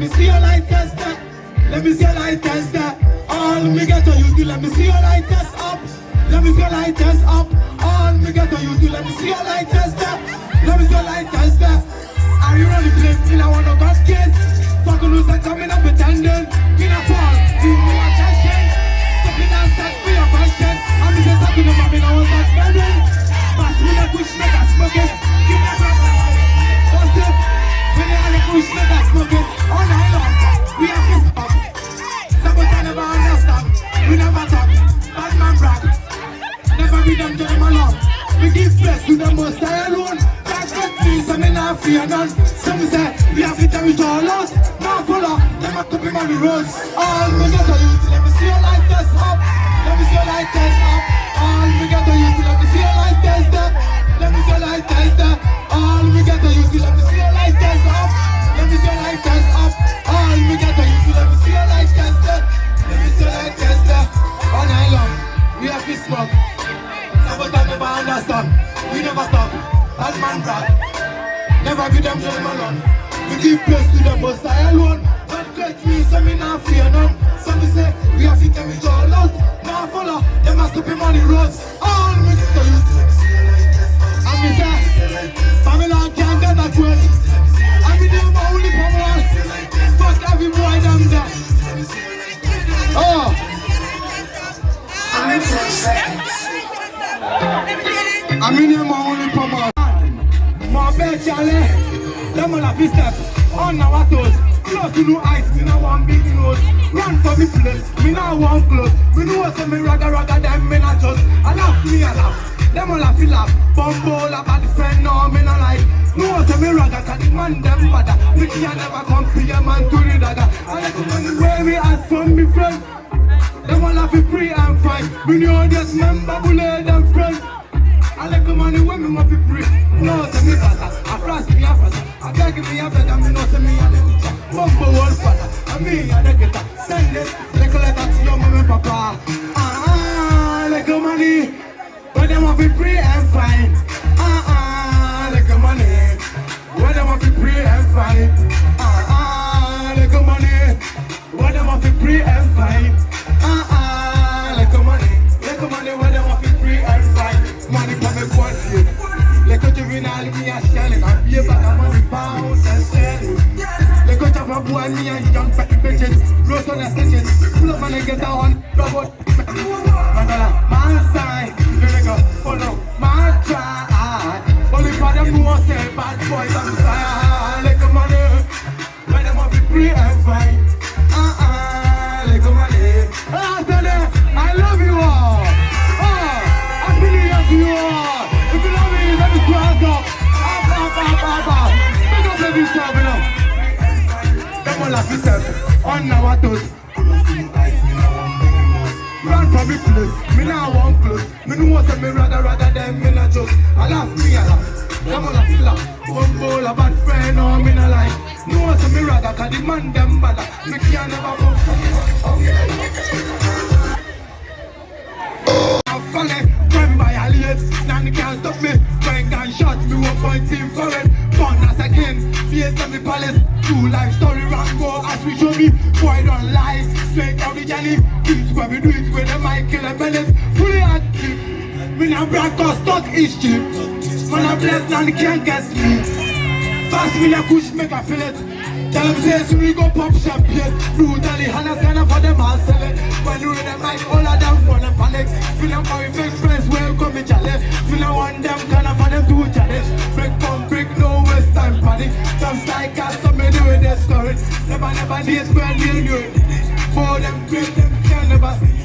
me see your light test that. Let me see your light test that. All me get to you to let me see your light test up. Let me see your light test up. All me get to you to let me see your light test that. Let me see your light test that. Are you running place? Me I wanna go skate. Fucking loose and coming up pretending. Me not fall. You me a champion. Stop it and start for your question. I'm just talking about me now. What's that spending? Pass me the push, make a smoke it. Give me a drop. What's it? When they are the push, make a smoke it. All night long. We have to stop. Somebody never understand. We never talk. Bad man brag. Never be them to them alone. We give place to them most alone. That's what me, so me not fear none. So me say, we have to tell each all out. Now follow, them a copy on the roads. All me get to you, let me see your light test up. Let me see your light test up. All me get to you, let me see your light test up. Let me see your light test up. All me get to you, let me see your light test up. Let me see your light test up. All me get to you, let me see your light test up. Let me see your light test up. All night long, we have to smoke. Somebody never understand. We never talk. As man brag. Never be them gentlemen alone. We give place to them, but I alone. Don't get me, so me not fear none. So me say, we have to tell each all out. Now follow, they must be on the roads. All me to you. And me say, Pamela can't get that way. And me them only Pallmall. Fuck every boy them there. Oh. I mean them only Pallmall. My bed Charlie, them all have to step on our toes. Close to no ice, me no want big nose. Run for me place, me no want close. Me know say me raga them me not just. I laugh, me I laugh. Them all have to laugh. Bumble about the friend, no me no like. No say me raga, cause the man them bada. Me can never compare man to the dagger. I like to run the way we ask from me friend. Them all have to pray and fight. Me know this member bullet them friend. I like the money when me want to pray. No, say me faster. I flash me a faster. I beg me a beg and me no say me a the teacher. Bumble one father. And me a the getter. Send this like a letter to your mom and papa. Like the money when them want to pray and fight. Like the money when them want to pray and fight. Like the money when them want to pray and fight. Like the money when them want to pray and fight. Money come and go and see. Like a juvenile, me a shelling. I be about a money pounds and selling. Like a chopper boy, me and young fatty bitches. Rose on the stitches. Pull up and get on. Robot. My side. Here we go. Follow my try. Only for them who want to say bad boys on the side. Like a money. When them want to be free and fine. Like a money. I love you all. You are. If you love me, let me stand up. Make up every time, you know. Them all have yourself on our toes. Run from me place, me now want close. Me know what's me rather than me not just. I laugh, them all have to laugh. One bowl a bad friend, no me not like. No what's me rather, cause the man them bad. Me can never go from funny. None can't stop me. Spring gun shot me 1 team foreign. Born as a king, face to me palace. True life story rock go as we show me. Boy don't lie, straight out the Johnny. Things where we do it with the Michael and Bellis. Fully active. Me now brag cause stock is cheap. Man I bless, none can't guess me. Pass me a kush, make a feel it. Tell them say so we go pop champagne. Brutally, Hannah's gonna for them all sell it. When you read them like all of them for them panic. We don't carry fake friends, welcome me challenge. We don't want them gonna for them to challenge. Break pump, break no waste time panic. Just like us, some me do it, they story. Never days when you do it. For them great, them can never see.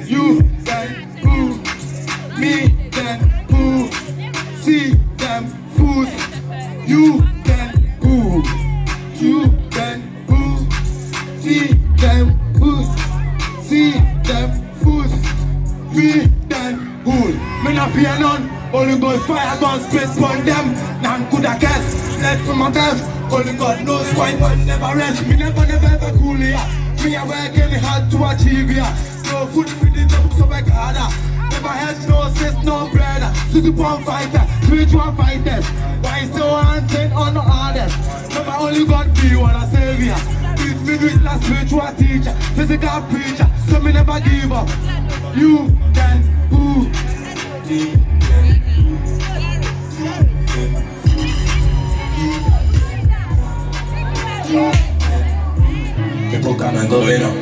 You then who, me then who. See them fools. You then who. You then who, see them fools, see them fools, we then who. Me not fear none, only God fire guns, space on them. None could have guessed, left from my best. Only God knows why one never rest. Me never ever cool here. Me a working hard to achieve here. No food for the top, so I harder. Never had no sis, no brother. super fighter, spiritual fighters. Why still hunting on the hardest? Never only God be one a savior. Teach me with a spiritual teacher, physical preacher. So me never give up. You can who? People come and go, you know.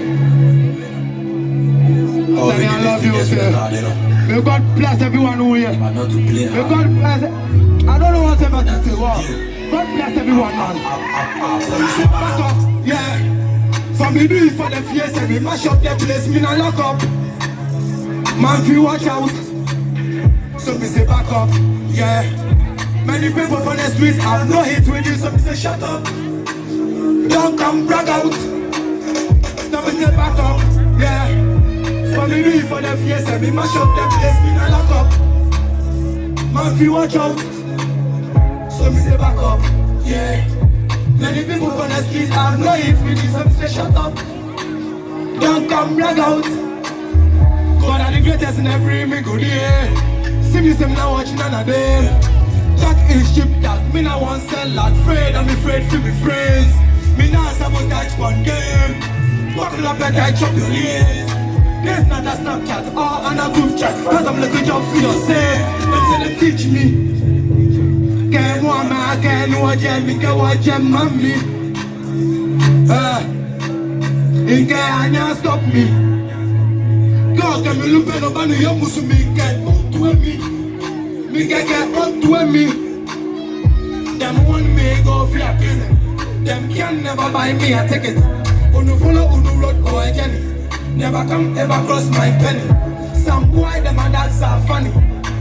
I love you, sir. May God bless everyone who here. But not to play. May God bless. I don't know whatever to say. Wow. God bless everyone, man. Back up, yeah. For me do it for the fears and we mash up the place. Me not lock up. Man, if you watch out. So me say back up, yeah. Many people on the streets have no hate with you. So me say shut up. Don't come brag out. So me say back up, yeah. For me do it for the fears and we mash up the place. Me not lock up. Man, if you watch out. So me say back up, yeah. Many people on the streets have no hate with you. So me say shut up. Don't come brag out. God are the greatest in every me good day. See me say me not watching none of them. That is ship that me not want sell like afraid. I'm afraid to be friends. Me not sabotage one game. Buckle up like I chop your ears. This not a Snapchat or on a group chat. Cause I'm looking job for yourself. Them say they teach me. Can't want me, I can't watch them. Me can't watch them, mommy. You can't stop me. God can me look at nobody. You must me get on to me. Me get on to me. Them want me go flapping. Them can never buy me a ticket. Unu follow unu road go again. Never come ever cross my penny. Some boy them a dads are funny.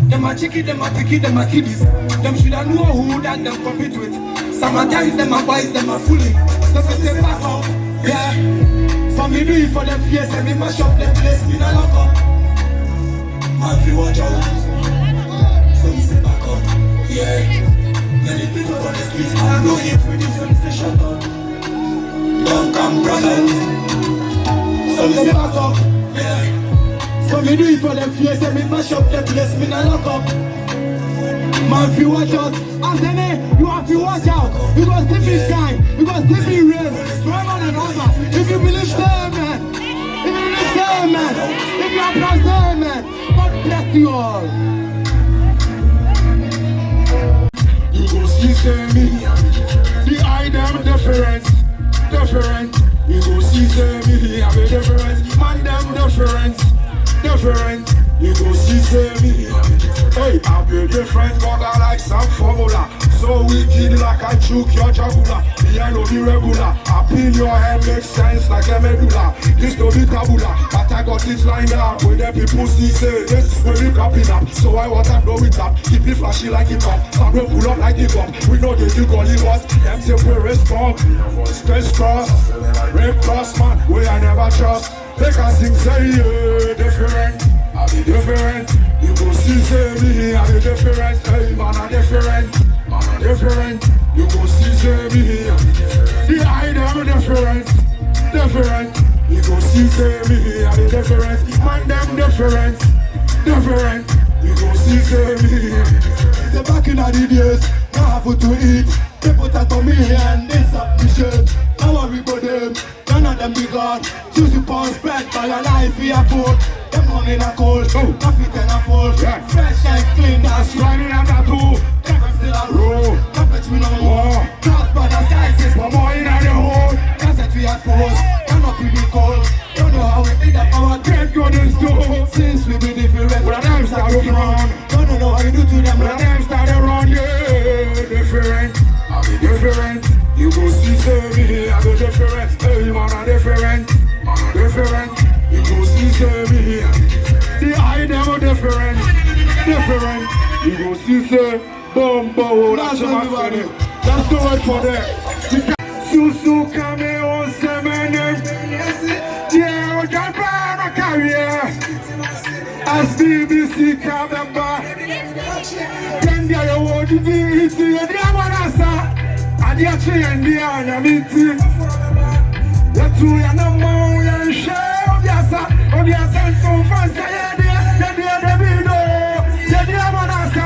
Them a chicky, them a picky, them a kiddies. Them shoulda know who that them compete with. Some a guys, them a boys, them a fooling. So say back up, yeah. For me do it for them fears and me mash up them place. Me not lock up. Man, if you watch out. So me say back up, yeah. Many people on the streets I know hate with you. So me say shut up. Don't come brag out. So me say back up, yeah. For me do it for them fears and me mash up them place. Me not lock up. Man, if you watch out, Asene, you have to watch out. Because this is shine, because this is rain. Forever and ever. If you believe so, man. If you believe so, man. If you are blessed, so, man. God bless you all. You go see, say me. The eye them different. Different. You go see, say me. Have a difference. Man, them different. Different. You go see, say me. Hey, I'll be different, but I like some formula. So wicked like I choke your jugular. Me I know the regular. I pin your head makes sense like a medulla. This no be tabula, but I got it lined up. When the people see say this is where we copying up. So I want to blow it up. Keep it flashy like it up. Some will pull up like it up. We know they do gully was. Them say we respond. Stress cross. Red cross man, we I never trust. They can sing say yeah, different. I be different. You go see say me, I be different. Hey man, I different. Man, I different. You go see say me, the eye them different. Different. You go see say me, I be different. Man them different. Different. You go see say me. The back in the days, now have food to eat. They put that on me and they stop the shirt. I worry about them. None of them be gone. Choose the pound spread by your life we are poor. Them money in a cold, coffee ten a fold. Fresh and clean, that's running out of two. Never still a roll, not touch me no more. CrossBorder Skyses, one more in the hole. That's it we are forced, cannot be cold. Don't know how we did that our great goodness do. Since we be different, but them start to run. Don't know how you do to them, but them start to run. Yeah, different, I be different. You go see say me, I be different. Hey man, I different, man I different. You go see say me, the eye them different, different. You go see say, boom boom, that's what I'm saying. That's the word for them. Susu kame on semenem, yeah, we can buy a career. As BBC come back, then they are what you do, it's the other and the tree and the anamiti. The two and the moon and share of the asa, so fast, the video, the dear one asa.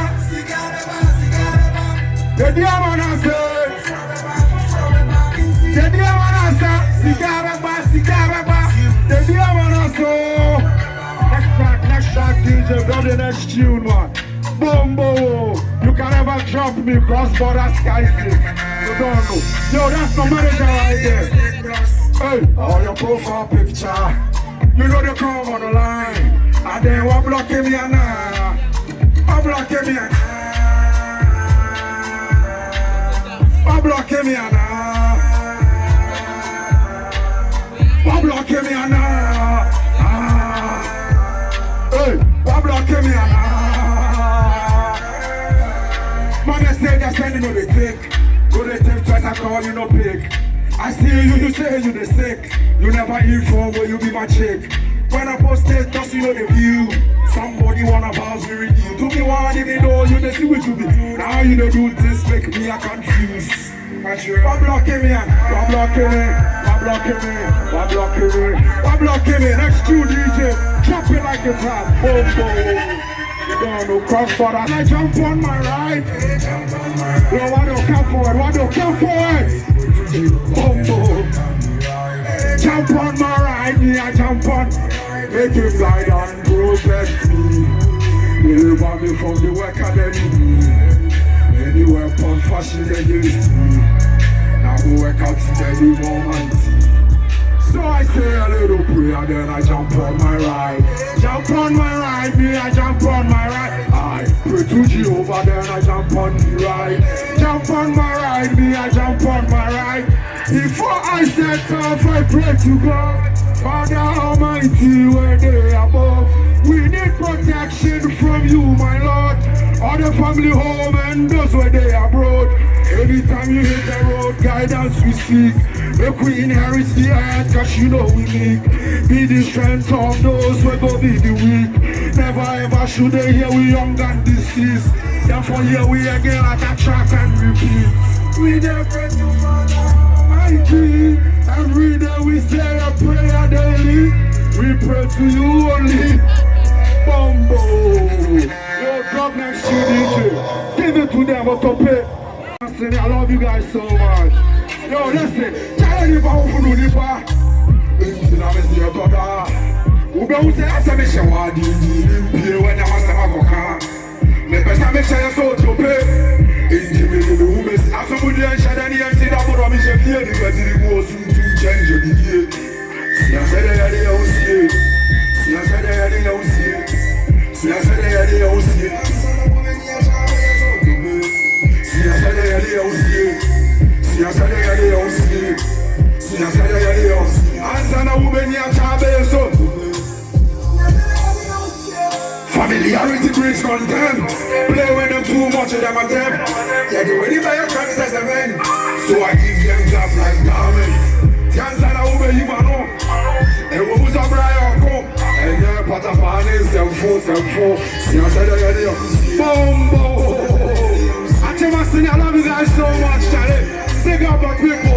Diamanasa. The Diamanasa. Sigaraba. The Diamanasa. Next track, DJ. Got the next tune, man. Bombo. You can never drop me. CrossBorder Skyses. You don't know. Yo, that's my manager right there. Hey, all your profile picture. You know they come on the line. And then what blocking me now? What blocking me now? What blocking me now? What blocking me now? Hey, what blocking me now? Man, they say they're sending me the tick. Go they take twice, I call you no pick. I see you say you the sick. You never inform where you be my chick. When I post it, just you know the view. Somebody wanna bounce me with you. Do me one even though you the see what you be. Now you don't do this, make me a confused. What blocking me? What blocking me? What blocking me? What blocking me? What blocking me? Next two DJ, jump it like it's hot. Boom, boom. You don't know CrossBorder. I jump on my ride. Yo, why don't come for it? Why don't come for it? Boom, boom. Jump on my ride, me I jump on. Make him glide and protect me. Deliver me from the work academy. Any weapon fashion against me. Now go work out in any moment. So I say a little prayer, then I jump on my ride. Jump on my ride, me I jump on my ride. I pray to Jehovah, then I jump on the ride. Jump on my ride, me I jump on my ride. Before I set off, I pray to God. Father Almighty, where they above. We need protection from you, my Lord. All the family home and those where they abroad. Every time you hit the road, guidance we seek. Make we inherit the earth, cause you know we need. Be the strength of those who go be the weak. Never ever should they hear we young and deceased. Therefore here we again like a track and repeat. We never pray to Father Almighty. Every day we say a prayer daily. We pray to you only. Bumbo. Yo, drop next to DJ. Give it to them, what to pay. I love you guys so much. Yo, listen. Tell you about who do the Ube use aseme shawadi Pie wenya masema koka Mepesa mecha so tope Inti mele ube Asomudi enshada ni enti da boro mi shefie Ni wetiri muosu tu change bidie Siyasede yade ya usiye Siyasede yade ya usiye Siyasede yade ya usiye Siyasede yade ya usiye Siyasede yade ya usiye Siyasede yade ya usiye Ansana ube ni achabe so Familiarity breeds contempt. Play with them too much of them attempt. Yeah, they ready by your friends as a man. So I give them clap like diamonds. Tianzana ube yimano. And we was a Brian come. And yeah, Patapane is them four. Siyansada yadi. Bombo. I love you guys so much, Charlie. Sing up my people.